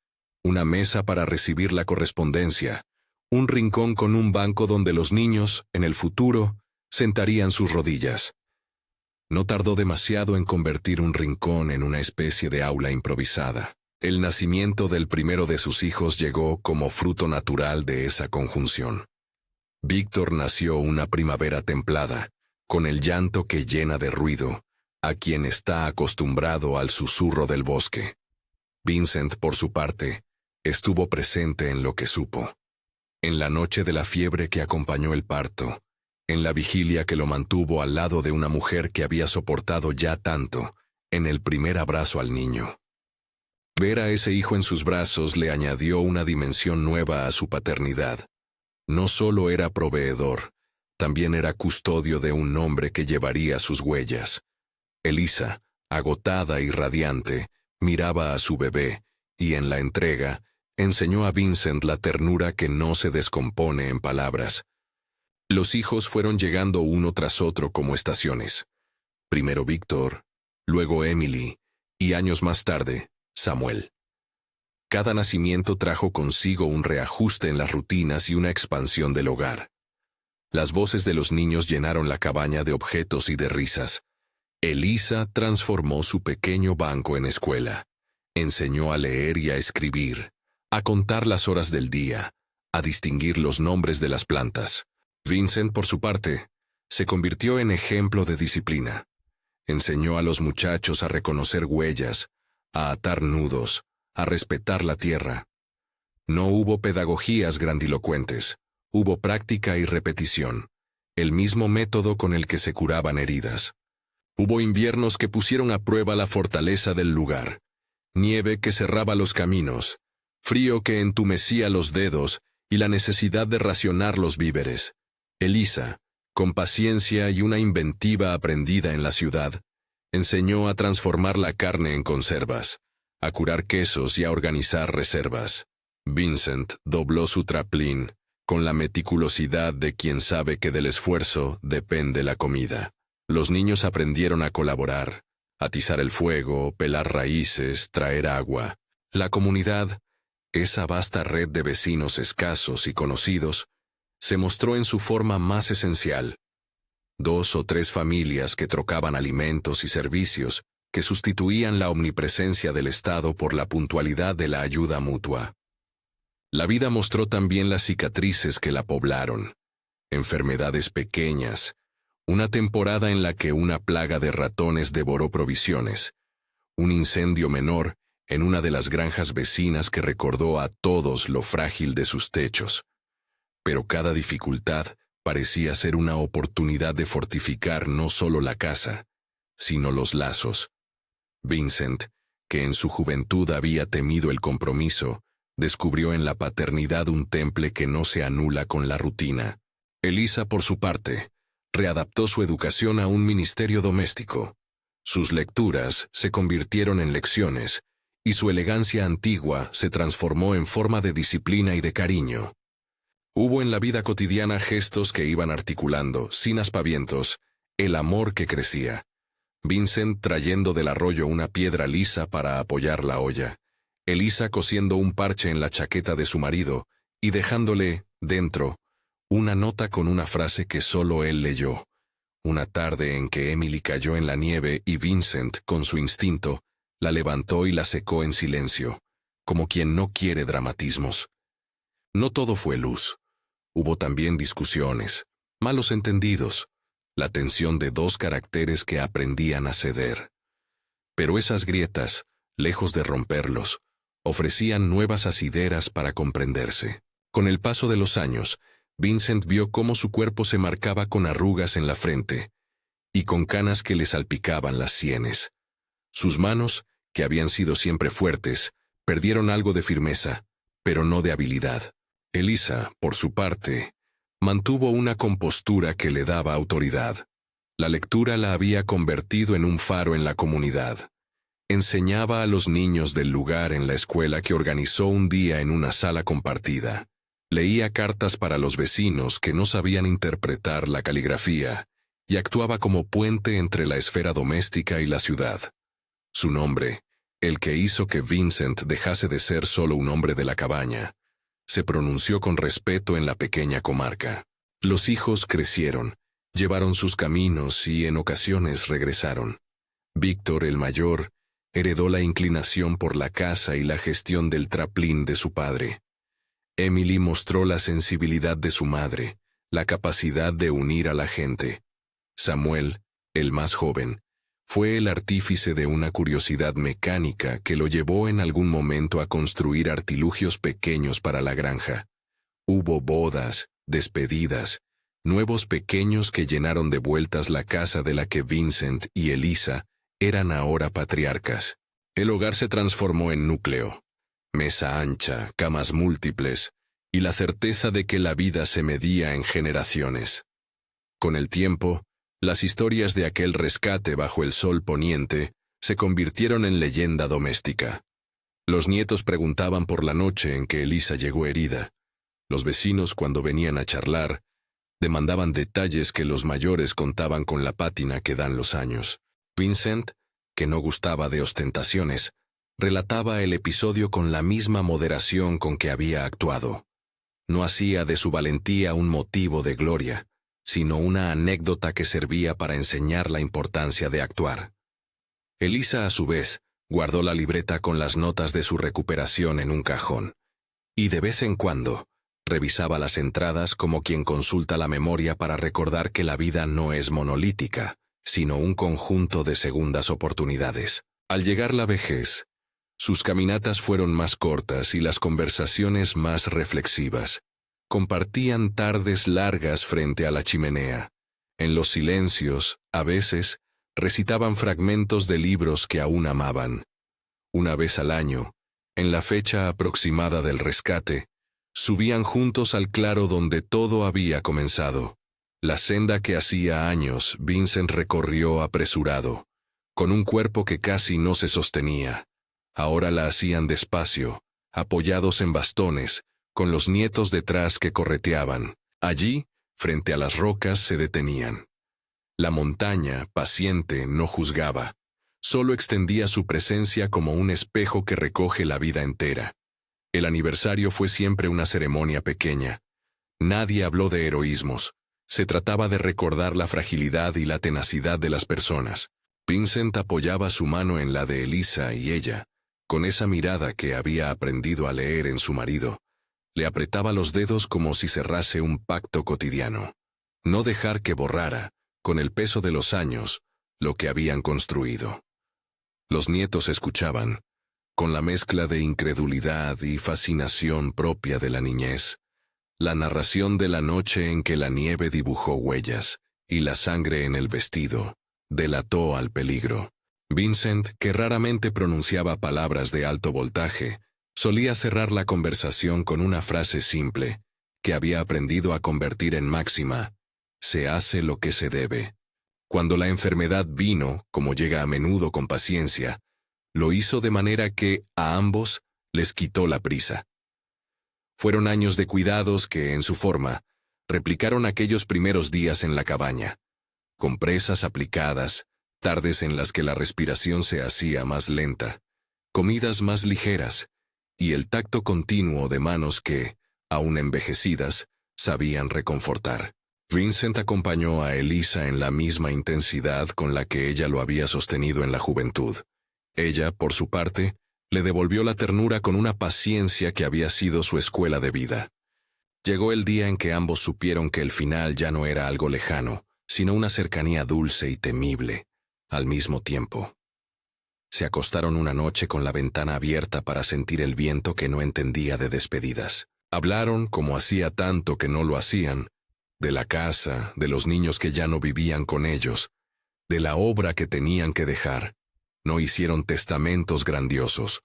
una mesa para recibir la correspondencia, un rincón con un banco donde los niños, en el futuro, sentarían sus rodillas. No tardó demasiado en convertir un rincón en una especie de aula improvisada. El nacimiento del primero de sus hijos llegó como fruto natural de esa conjunción. Víctor nació una primavera templada, con el llanto que llena de ruido, a quien está acostumbrado al susurro del bosque. Vincent, por su parte, estuvo presente en lo que supo. En la noche de la fiebre que acompañó el parto, en la vigilia que lo mantuvo al lado de una mujer que había soportado ya tanto, en el primer abrazo al niño. Ver a ese hijo en sus brazos le añadió una dimensión nueva a su paternidad. No solo era proveedor, también era custodio de un nombre que llevaría sus huellas. Elisa, agotada y radiante, miraba a su bebé, y en la entrega, enseñó a Vincent la ternura que no se descompone en palabras. Los hijos fueron llegando uno tras otro como estaciones. Primero Víctor, luego Emily, y años más tarde, Samuel. Cada nacimiento trajo consigo un reajuste en las rutinas y una expansión del hogar. Las voces de los niños llenaron la cabaña de objetos y de risas. Elisa transformó su pequeño banco en escuela. Enseñó a leer y a escribir, a contar las horas del día, a distinguir los nombres de las plantas. Vincent, por su parte, se convirtió en ejemplo de disciplina. Enseñó a los muchachos a reconocer huellas, a atar nudos, a respetar la tierra. No hubo pedagogías grandilocuentes, hubo práctica y repetición, el mismo método con el que se curaban heridas. Hubo inviernos que pusieron a prueba la fortaleza del lugar, nieve que cerraba los caminos, frío que entumecía los dedos y la necesidad de racionar los víveres. Elisa, con paciencia y una inventiva aprendida en la ciudad, enseñó a transformar la carne en conservas, a curar quesos y a organizar reservas. Vincent dobló su traplín con la meticulosidad de quien sabe que del esfuerzo depende la comida. Los niños aprendieron a colaborar, atizar el fuego, pelar raíces, traer agua. La comunidad, esa vasta red de vecinos escasos y conocidos, se mostró en su forma más esencial. 2 o 3 familias que trocaban alimentos y servicios, que sustituían la omnipresencia del Estado por la puntualidad de la ayuda mutua. La vida mostró también las cicatrices que la poblaron. Enfermedades pequeñas, una temporada en la que una plaga de ratones devoró provisiones, un incendio menor en una de las granjas vecinas que recordó a todos lo frágil de sus techos. Pero cada dificultad parecía ser una oportunidad de fortificar no solo la casa, sino los lazos. Vincent, que en su juventud había temido el compromiso, descubrió en la paternidad un temple que no se anula con la rutina. Elisa, por su parte, readaptó su educación a un ministerio doméstico. Sus lecturas se convirtieron en lecciones, y su elegancia antigua se transformó en forma de disciplina y de cariño. Hubo en la vida cotidiana gestos que iban articulando, sin aspavientos, el amor que crecía. Vincent trayendo del arroyo una piedra lisa para apoyar la olla, Elisa cosiendo un parche en la chaqueta de su marido y dejándole, dentro, una nota con una frase que solo él leyó. Una tarde en que Emily cayó en la nieve y Vincent, con su instinto, la levantó y la secó en silencio, como quien no quiere dramatismos. No todo fue luz. Hubo también discusiones, malos entendidos, la tensión de 2 caracteres que aprendían a ceder. Pero esas grietas, lejos de romperlos, ofrecían nuevas asideras para comprenderse. Con el paso de los años, Vincent vio cómo su cuerpo se marcaba con arrugas en la frente y con canas que le salpicaban las sienes. Sus manos, que habían sido siempre fuertes, perdieron algo de firmeza, pero no de habilidad. Elisa, por su parte, mantuvo una compostura que le daba autoridad. La lectura la había convertido en un faro en la comunidad. Enseñaba a los niños del lugar en la escuela que organizó un día en una sala compartida. Leía cartas para los vecinos que no sabían interpretar la caligrafía y actuaba como puente entre la esfera doméstica y la ciudad. Su nombre, el que hizo que Vincent dejase de ser solo un hombre de la cabaña, se pronunció con respeto en la pequeña comarca. Los hijos crecieron, llevaron sus caminos y en ocasiones regresaron. Víctor, el mayor, heredó la inclinación por la casa y la gestión del traplín de su padre. Emily mostró la sensibilidad de su madre, la capacidad de unir a la gente. Samuel, el más joven, fue el artífice de una curiosidad mecánica que lo llevó en algún momento a construir artilugios pequeños para la granja. Hubo bodas, despedidas, nuevos pequeños que llenaron de vueltas la casa de la que Vincent y Elisa eran ahora patriarcas. El hogar se transformó en núcleo. Mesa ancha, camas múltiples, y la certeza de que la vida se medía en generaciones. Con el tiempo, las historias de aquel rescate bajo el sol poniente se convirtieron en leyenda doméstica. Los nietos preguntaban por la noche en que Elisa llegó herida. Los vecinos, cuando venían a charlar, demandaban detalles que los mayores contaban con la pátina que dan los años. Vincent, que no gustaba de ostentaciones, relataba el episodio con la misma moderación con que había actuado. No hacía de su valentía un motivo de gloria, sino una anécdota que servía para enseñar la importancia de actuar. Elisa, a su vez, guardó la libreta con las notas de su recuperación en un cajón, y de vez en cuando revisaba las entradas como quien consulta la memoria para recordar que la vida no es monolítica, sino un conjunto de segundas oportunidades. Al llegar la vejez, sus caminatas fueron más cortas y las conversaciones más reflexivas. Compartían tardes largas frente a la chimenea. En los silencios, a veces, recitaban fragmentos de libros que aún amaban. Una vez al año, en la fecha aproximada del rescate, subían juntos al claro donde todo había comenzado. La senda que hacía años Vincent recorrió apresurado, con un cuerpo que casi no se sostenía. Ahora la hacían despacio, apoyados en bastones, con los nietos detrás que correteaban. Allí, frente a las rocas, se detenían. La montaña, paciente, no juzgaba. Solo extendía su presencia como un espejo que recoge la vida entera. El aniversario fue siempre una ceremonia pequeña. Nadie habló de heroísmos. Se trataba de recordar la fragilidad y la tenacidad de las personas. Vincent apoyaba su mano en la de Elisa y ella, con esa mirada que había aprendido a leer en su marido, le apretaba los dedos como si cerrase un pacto cotidiano. No dejar que borrara, con el peso de los años, lo que habían construido. Los nietos escuchaban, con la mezcla de incredulidad y fascinación propia de la niñez, la narración de la noche en que la nieve dibujó huellas, y la sangre en el vestido delató al peligro. Vincent, que raramente pronunciaba palabras de alto voltaje, solía cerrar la conversación con una frase simple, que había aprendido a convertir en máxima: se hace lo que se debe. Cuando la enfermedad vino, como llega a menudo con paciencia, lo hizo de manera que, a ambos, les quitó la prisa. Fueron años de cuidados que, en su forma, replicaron aquellos primeros días en la cabaña. Compresas aplicadas, tardes en las que la respiración se hacía más lenta, comidas más ligeras, y el tacto continuo de manos que, aún envejecidas, sabían reconfortar. Vincent acompañó a Elisa en la misma intensidad con la que ella lo había sostenido en la juventud. Ella, por su parte, le devolvió la ternura con una paciencia que había sido su escuela de vida. Llegó el día en que ambos supieron que el final ya no era algo lejano, sino una cercanía dulce y temible, al mismo tiempo. Se acostaron una noche con la ventana abierta para sentir el viento que no entendía de despedidas. Hablaron, como hacía tanto que no lo hacían, de la casa, de los niños que ya no vivían con ellos, de la obra que tenían que dejar. No hicieron testamentos grandiosos.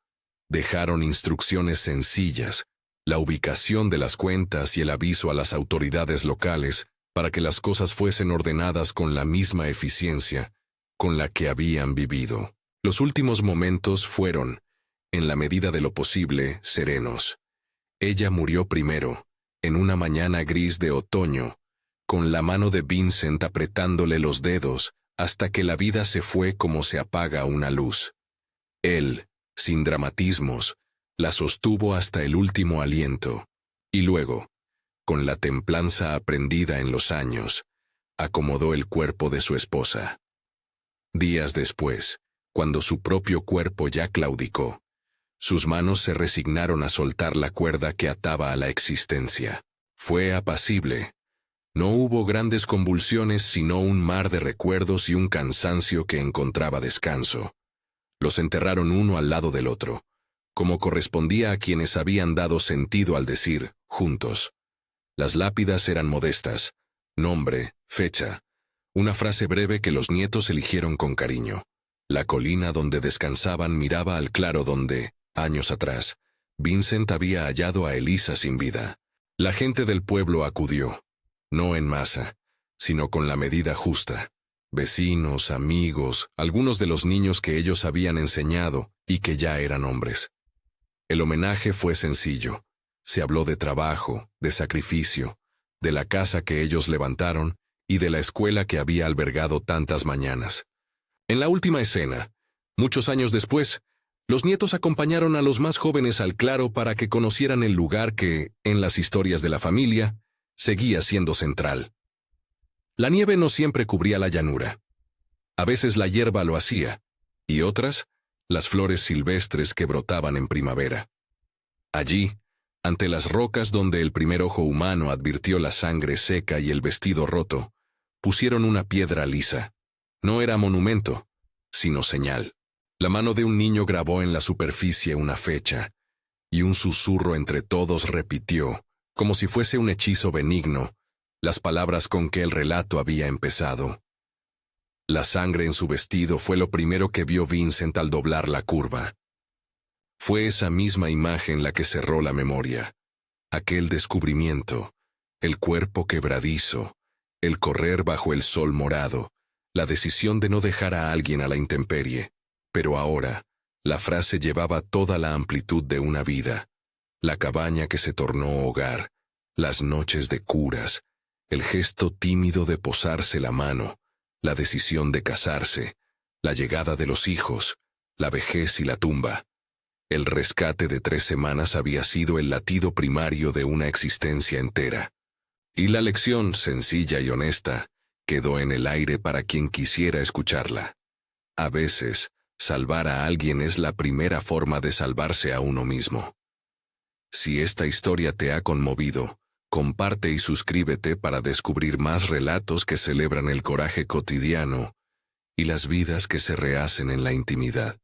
Dejaron instrucciones sencillas, la ubicación de las cuentas y el aviso a las autoridades locales para que las cosas fuesen ordenadas con la misma eficiencia con la que habían vivido. Los últimos momentos fueron, en la medida de lo posible, serenos. Ella murió primero, en una mañana gris de otoño, con la mano de Vincent apretándole los dedos hasta que la vida se fue como se apaga una luz. Él, sin dramatismos, la sostuvo hasta el último aliento, y luego, con la templanza aprendida en los años, acomodó el cuerpo de su esposa. Días después, cuando su propio cuerpo ya claudicó, sus manos se resignaron a soltar la cuerda que ataba a la existencia. Fue apacible. No hubo grandes convulsiones, sino un mar de recuerdos y un cansancio que encontraba descanso. Los enterraron uno al lado del otro, como correspondía a quienes habían dado sentido al decir, juntos. Las lápidas eran modestas: nombre, fecha, una frase breve que los nietos eligieron con cariño. La colina donde descansaban miraba al claro donde, años atrás, Vincent había hallado a Elisa sin vida. La gente del pueblo acudió, no en masa, sino con la medida justa. Vecinos, amigos, algunos de los niños que ellos habían enseñado y que ya eran hombres. El homenaje fue sencillo. Se habló de trabajo, de sacrificio, de la casa que ellos levantaron y de la escuela que había albergado tantas mañanas. En la última escena, muchos años después, Los nietos acompañaron a los más jóvenes al claro para que conocieran el lugar que, en las historias de la familia, seguía siendo central. La nieve no siempre cubría la llanura. A veces la hierba lo hacía, y otras, las flores silvestres que brotaban en primavera. Allí, ante las rocas donde el primer ojo humano advirtió la sangre seca y el vestido roto, pusieron una piedra lisa. No era monumento, sino señal. La mano de un niño grabó en la superficie una fecha, y un susurro entre todos repitió, como si fuese un hechizo benigno, las palabras con que el relato había empezado. La sangre en su vestido fue lo primero que vio Vincent al doblar la curva. Fue esa misma imagen la que cerró la memoria. Aquel descubrimiento, el cuerpo quebradizo, el correr bajo el sol morado, la decisión de no dejar a alguien a la intemperie. Pero ahora, la frase llevaba toda la amplitud de una vida. La cabaña que se tornó hogar, las noches de curas, el gesto tímido de posarse la mano, la decisión de casarse, la llegada de los hijos, la vejez y la tumba. El rescate de 3 semanas había sido el latido primario de una existencia entera. Y la lección, sencilla y honesta, quedó en el aire para quien quisiera escucharla. A veces, salvar a alguien es la primera forma de salvarse a uno mismo. Si esta historia te ha conmovido, comparte y suscríbete para descubrir más relatos que celebran el coraje cotidiano y las vidas que se rehacen en la intimidad.